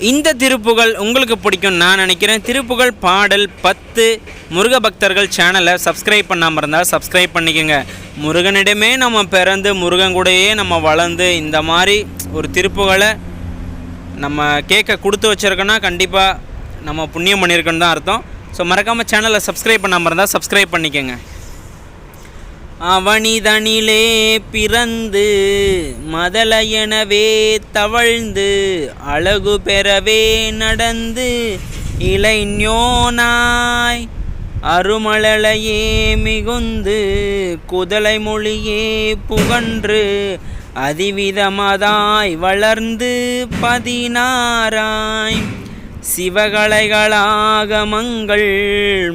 இந்த திருப்புகள் உங்களுக்கு பிடிக்கும் நான் நினைக்கிறேன். திருப்புகள் பாடல் 10 முருக பக்தர்கள் சேனலை சப்ஸ்கிரைப் பண்ணாமல் இருந்தால் சப்ஸ்கிரைப் பண்ணிக்கோங்க. முருகனிடமே நம்ம பிறந்து முருகன் கூடயே நம்ம வளர்ந்து இந்த மாதிரி ஒரு திருப்புகளை நம்ம கேட்க கொடுத்து வச்சுருக்கோன்னா கண்டிப்பாக நம்ம புண்ணியம் பண்ணியிருக்கோன்னு தான் அர்த்தம். ஸோ மறக்காமல் சேனலை சப்ஸ்கிரைப் பண்ணாமல் இருந்தால் சப்ஸ்கிரைப் பண்ணிக்கோங்க. அவனிதனிலே பிறந்து மதலையெனவே தவழ்ந்து அழகு பெறவே நடந்து இளைஞனாய் அருமலையே மிகுந்து குதலை மொழியே புகன்று அதிவிதமதாய் வளர்ந்து 16 சிவகலைகளாகமங்கள்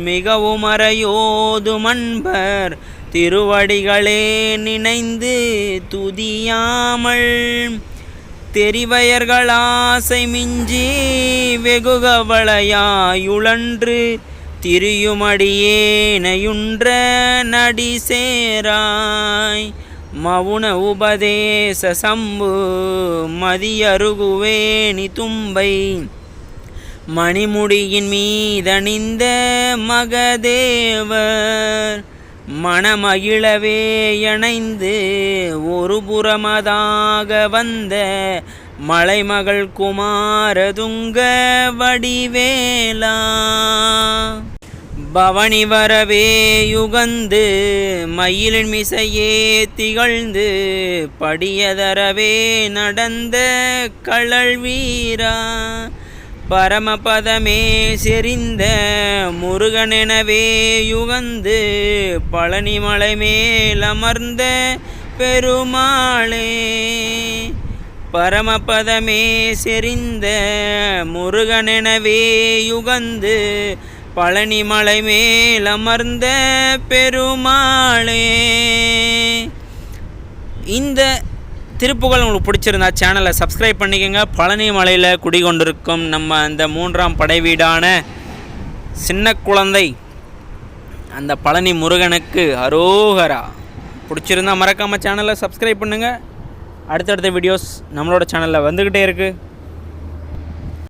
மிகவும் அறையோது மன்பர் திருவடிகளே நினைந்து துதியாமல் தெரிவயர்களாசை மிஞ்சி வெகுகவளையாயுழன்று திரியுமடியேனையுன்ற நடி சேராய் மவுன உபதேச சம்பு மதியருகுவேணி தும்பை மணிமுடியின் மீதணிந்த மகதேவர் மணமகிழவே இணைந்து ஒரு புறமதாக வந்த மலைமகள் குமாரதுங்க வடிவேலா பவனி வரவே யுகந்து மயிலின் மிசையே திகழ்ந்து படியதரவே நடந்த கழல் வீரா பரமபதமே செறிந்த முருகனெனவே யுகந்து பழனிமலை மேல் அமர்ந்த பெருமாளே பரமபதமே செறிந்த முருகனெனவே யுகந்து பழனிமலை மேல் அமர்ந்த பெருமாளே. இந்த திருப்புகள் உங்களுக்கு பிடிச்சிருந்தா சேனலை சப்ஸ்கிரைப் பண்ணிக்கோங்க. பழனி மலையில் குடிகொண்டிருக்கும் நம்ம அந்த 3ஆம் படை வீடான சின்ன குழந்தை அந்த பழனி முருகனுக்கு அரோகரா. பிடிச்சிருந்தா மறக்காமல் சேனலை சப்ஸ்கிரைப் பண்ணுங்கள். அடுத்தடுத்த வீடியோஸ் நம்மளோட சேனலில் வந்துக்கிட்டே இருக்குது.